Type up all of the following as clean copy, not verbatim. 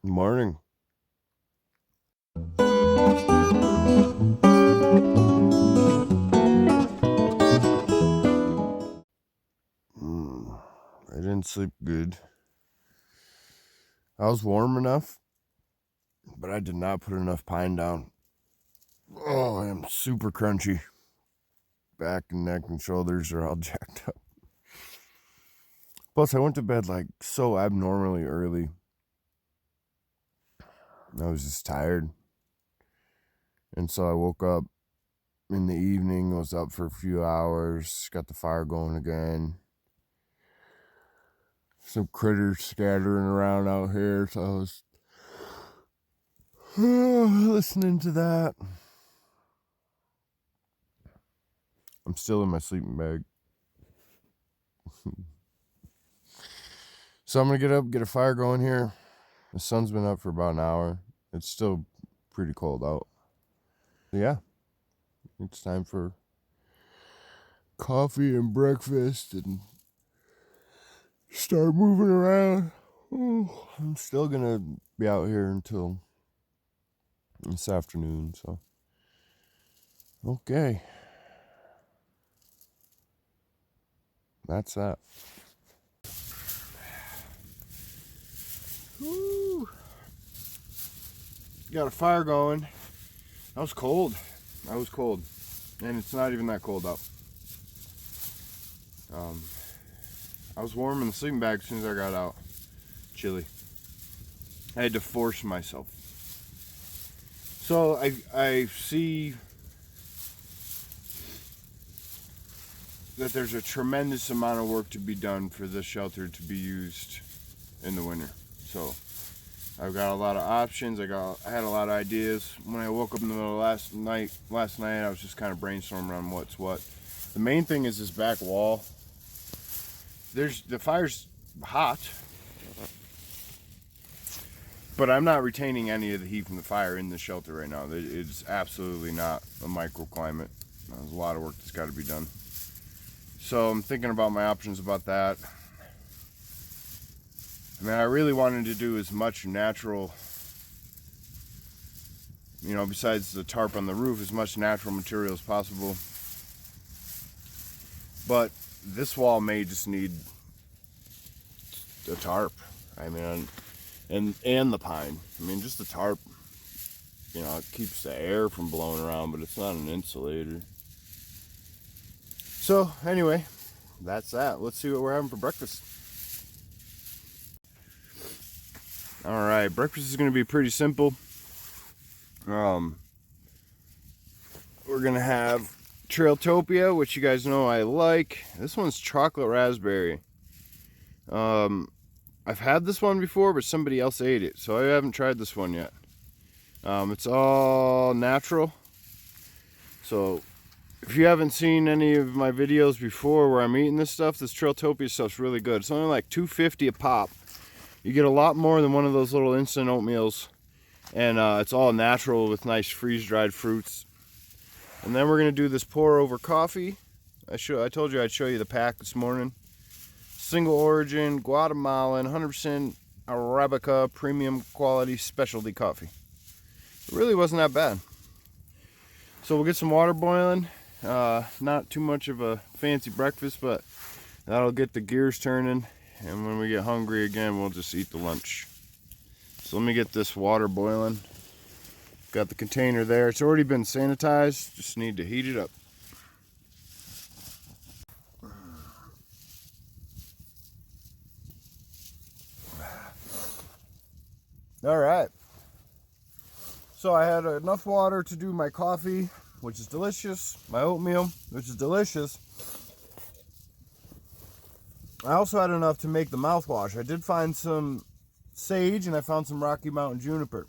Morning. I didn't sleep good. I was warm enough, but I did not put enough pine down. Oh, I am super crunchy. Back and neck and shoulders are all jacked up. Plus, I went to bed like so abnormally early. I was just tired. And so I woke up in the evening, was up for a few hours, got the fire going again. Some critters scattering around out here, so I was listening to that. I'm still in my sleeping bag. So I'm going to get up, get a fire going here. The sun's been up for about an hour. It's still pretty cold out. Yeah, it's time for coffee and breakfast and start moving around. Oh, I'm still going to be out here until this afternoon, so. Okay. That's that. Woo. Got a fire going. I was cold. And it's not even that cold out. I was warm in the sleeping bag as soon as I got out. Chilly. I had to force myself. So I see that there's a tremendous amount of work to be done for this shelter to be used in the winter. So I've got a lot of options. I had a lot of ideas. When I woke up in the middle of last night, I was just kind of brainstorming on what's what. The main thing is this back wall. The fire's hot, but I'm not retaining any of the heat from the fire in the shelter right now. It's absolutely not a microclimate. There's a lot of work that's got to be done. So I'm thinking about my options about that. I mean, I really wanted to do as much natural, besides the tarp on the roof, as much natural material as possible. But this wall may just need a tarp. I mean, and the pine. I mean, just the tarp, it keeps the air from blowing around, but it's not an insulator. So anyway, that's that. Let's see what we're having for breakfast. All right, breakfast is going to be pretty simple. We're going to have Trailtopia, which you guys know I like. This one's chocolate raspberry. I've had this one before, but somebody else ate it, so I haven't tried this one yet. It's all natural. So if you haven't seen any of my videos before where I'm eating this stuff, this Trailtopia stuff's really good. It's only like $2.50 a pop. You get a lot more than one of those little instant oatmeals. And it's all natural with nice freeze-dried fruits. And then we're going to do this pour over coffee. I told you I'd show you the pack this morning. Single origin, Guatemalan, 100% Arabica, premium quality specialty coffee. It really wasn't that bad. So we'll get some water boiling. Not too much of a fancy breakfast, but that'll get the gears turning. And when we get hungry again, we'll just eat the lunch. So let me get this water boiling. Got the container there. It's already been sanitized. Just need to heat it up. All right. So I had enough water to do my coffee, which is delicious. My oatmeal, which is delicious. I also had enough to make the mouthwash. I did find some sage and I found some Rocky Mountain juniper.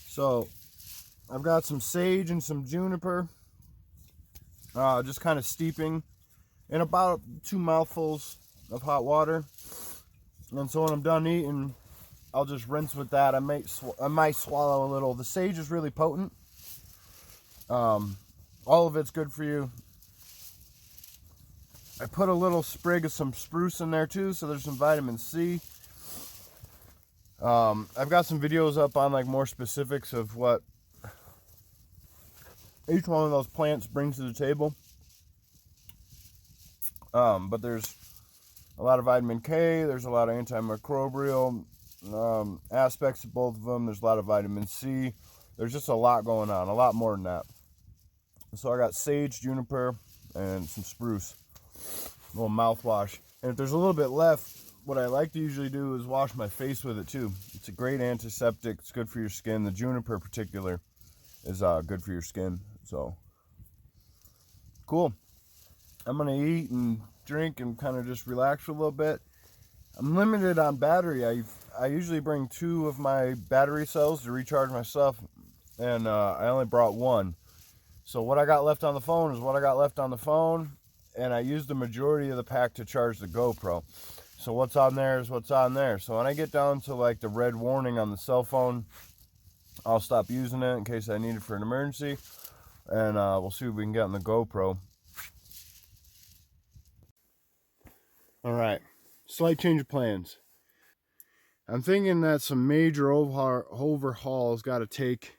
So I've got some sage and some juniper, just kind of steeping in about 2 mouthfuls of hot water. And so when I'm done eating, I'll just rinse with that. I might swallow a little. The sage is really potent. All of it's good for you. I put a little sprig of some spruce in there too, so there's some vitamin C. I've got some videos up on like more specifics of what each one of those plants brings to the table. But there's a lot of vitamin K, there's a lot of antimicrobial aspects of both of them. There's a lot of vitamin C. There's just a lot going on, a lot more than that. So I got sage, juniper, and some spruce. A little mouthwash. And if there's a little bit left, what I like to usually do is wash my face with it too. It's a great antiseptic. It's good for your skin. The juniper in particular is good for your skin. So cool. I'm gonna eat and drink and kind of just relax for a little bit. I'm limited on battery. I usually bring 2 of my battery cells to recharge my stuff, and I only brought 1. So what I got left on the phone is what I got left on the phone, and I used the majority of the pack to charge the GoPro. So what's on there is what's on there. So when I get down to like the red warning on the cell phone, I'll stop using it in case I need it for an emergency, and we'll see what we can get on the GoPro. All right, slight change of plans. I'm thinking that some major overhauls got to take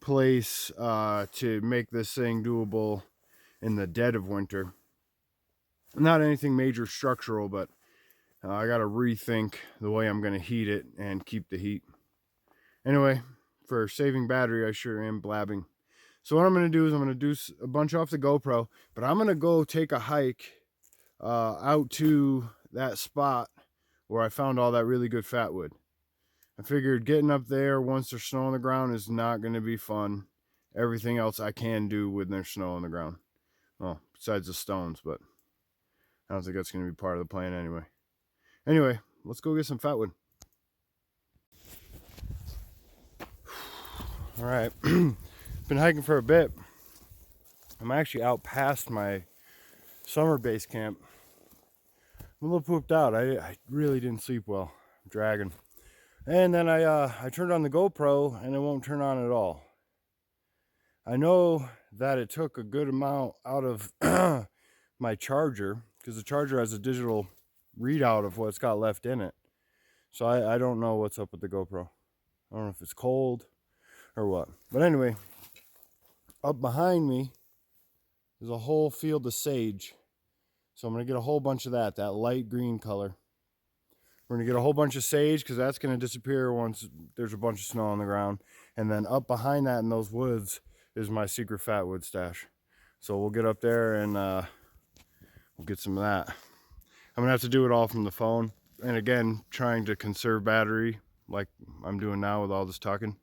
place to make this thing doable in the dead of winter. Not anything major structural, but I got to rethink the way I'm going to heat it and keep the heat. Anyway, for saving battery, I sure am blabbing. So what I'm going to do is I'm going to do a bunch off the GoPro, but I'm going to go take a hike out to that spot where I found all that really good fatwood. I figured getting up there once there's snow on the ground is not going to be fun. Everything else I can do when there's snow on the ground. Well, besides the stones, but I don't think that's going to be part of the plan anyway. Anyway, let's go get some fatwood. All right, been hiking for a bit. I'm actually out past my summer base camp. I'm a little pooped out. I really didn't sleep well. I'm dragging. And then I turned on the GoPro and it won't turn on at all. I know that it took a good amount out of my charger, because the charger has a digital readout of what's got left in it. So I don't know what's up with the GoPro. I don't know if it's cold or what. But anyway, up behind me is a whole field of sage. So I'm going to get a whole bunch of that light green color. We're going to get a whole bunch of sage because that's going to disappear once there's a bunch of snow on the ground. And then up behind that in those woods is my secret fatwood stash. So we'll get up there and we'll get some of that. I'm going to have to do it all from the phone. And again, trying to conserve battery like I'm doing now with all this talking.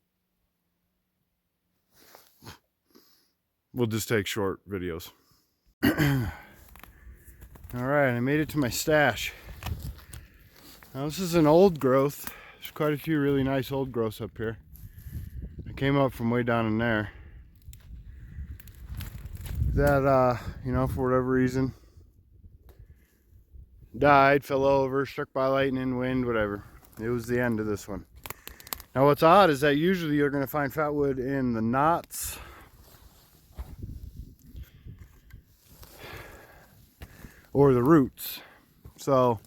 We'll just take short videos. All right, I made it to my stash. Now this is an old growth. There's quite a few really nice old growths up here. I came up from way down in there. That, you know, for whatever reason, died, fell over, struck by lightning, wind, whatever. It was the end of this one. Now what's odd is that usually you're going to find fatwood in the knots or the roots. So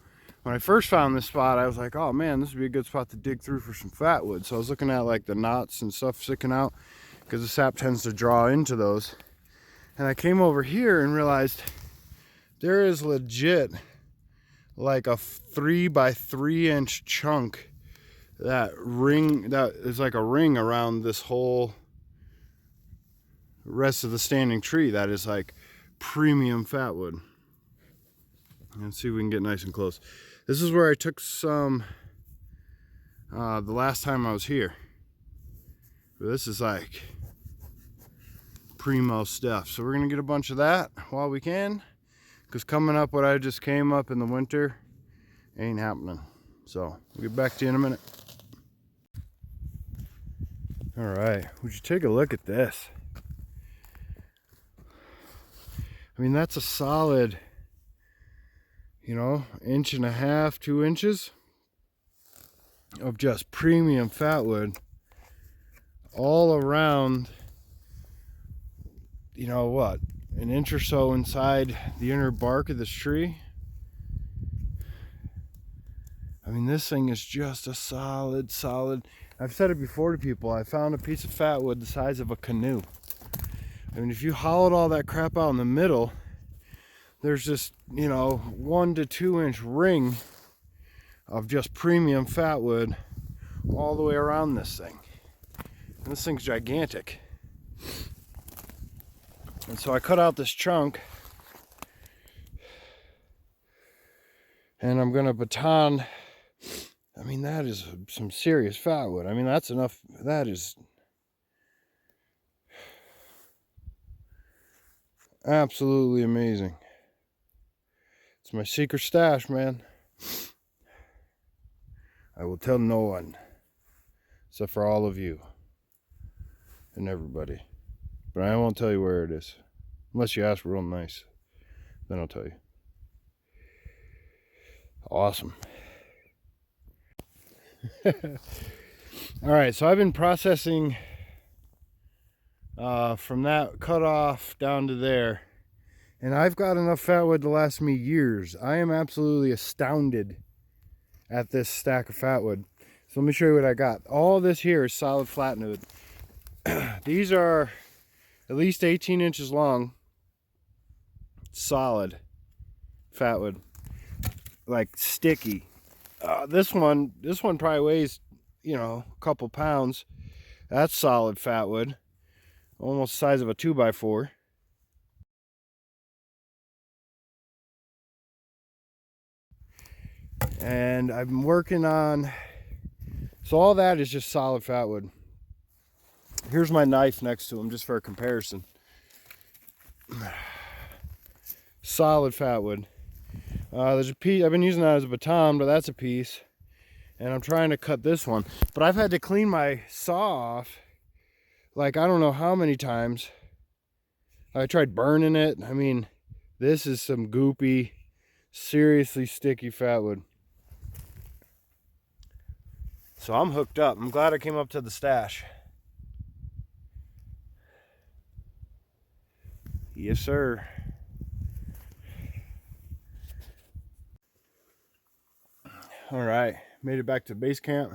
when I first found this spot, I was like, oh man, this would be a good spot to dig through for some fatwood. So I was looking at like the knots and stuff sticking out because the sap tends to draw into those. And I came over here and realized there is legit like a 3 by 3 inch chunk that is like a ring around this whole rest of the standing tree that is like premium fatwood. Let's see if we can get nice and close. This is where I took some the last time I was here. But this is like primo stuff. So we're gonna get a bunch of that while we can, because coming up what I just came up in the winter ain't happening. So we'll get back to you in a minute. All right, would you take a look at this? I mean, that's a solid, you know, 1.5 to 2 inches of just premium fatwood all around, you know what, 1 inch or so inside the inner bark of this tree. I mean, this thing is just a solid. I've said it before to people. I found a piece of fatwood the size of a canoe. I mean, if you hollowed all that crap out in the middle, there's this, 1 to 2 inch ring of just premium fatwood all the way around this thing. And this thing's gigantic. And so I cut out this chunk, and I'm gonna baton. I mean, that is some serious fatwood. I mean, that's enough. That is absolutely amazing. It's my secret stash, man. I will tell no one, except for all of you and everybody. But I won't tell you where it is, unless you ask real nice. Then I'll tell you. Awesome. All right, so I've been processing from that cutoff down to there, and I've got enough fatwood to last me years. I am absolutely astounded at this stack of fatwood. So let me show you what I got. All this here is solid flatwood. These are at least 18 inches long, solid fatwood, like sticky. This one probably weighs, a couple pounds. That's solid fatwood, almost the size of a 2x4. And I'm working on, so all that is just solid fatwood. Here's my knife next to them, just for a comparison. Solid fatwood. There's a piece, I've been using that as a baton, but that's a piece. And I'm trying to cut this one. But I've had to clean my saw off, like, I don't know how many times. I tried burning it. I mean, this is some goopy, seriously sticky fatwood. So I'm hooked up. I'm glad I came up to the stash. Yes, sir. All right, made it back to base camp.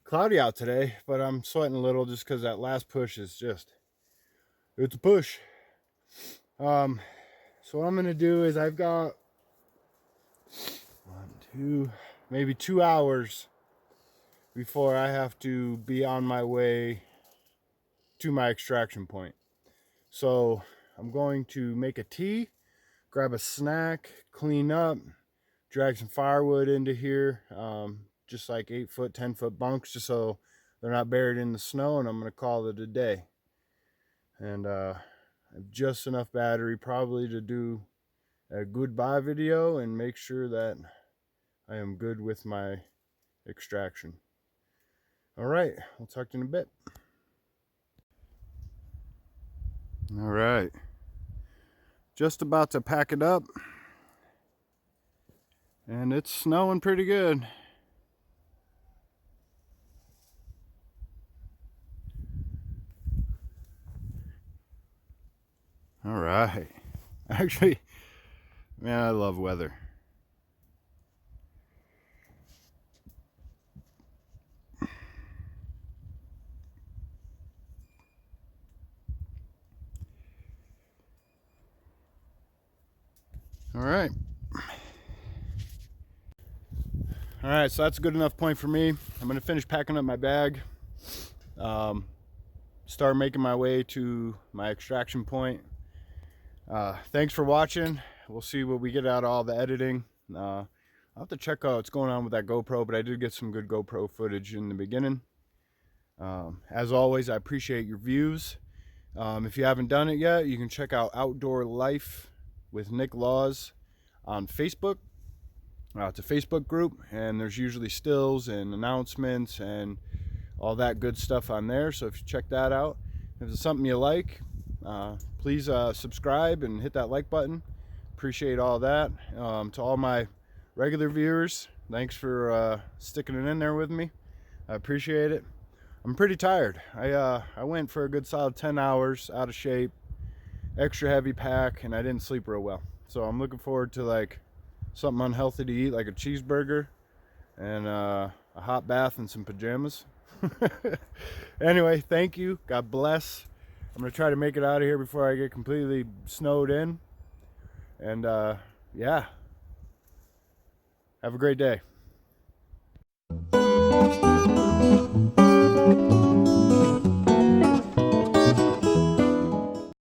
Cloudy out today, but I'm sweating a little just because that last push is just, it's a push. So what I'm gonna do is I've got maybe 2 hours before I have to be on my way to my extraction point. So I'm going to make a tea, grab a snack, clean up, drag some firewood into here, just like 8-foot, 10-foot bunks, just so they're not buried in the snow, and I'm going to call it a day. And I have just enough battery probably to do a goodbye video and make sure that I am good with my extraction. All right, I'll talk to you in a bit. All right, just about to pack it up, and it's snowing pretty good. All right, actually, man, I love weather. All right, so that's a good enough point for me. I'm gonna finish packing up my bag, start making my way to my extraction point. Thanks for watching. We'll see what we get out of all the editing. I'll have to check out what's going on with that GoPro, but I did get some good GoPro footage in the beginning. As always, I appreciate your views. If you haven't done it yet, you can check out Outdoor Life with Nick Laws on Facebook. It's a Facebook group, and there's usually stills and announcements and all that good stuff on there. So if you check that out, if it's something you like, please subscribe and hit that like button. Appreciate all that. To all my regular viewers, thanks for sticking it in there with me. I appreciate it. I'm pretty tired. I went for a good solid 10 hours, out of shape, extra heavy pack, and I didn't sleep real well. So I'm looking forward to like something unhealthy to eat, like a cheeseburger, and a hot bath and some pajamas. Anyway, thank you. God bless. I'm going to try to make it out of here before I get completely snowed in. And yeah, have a great day.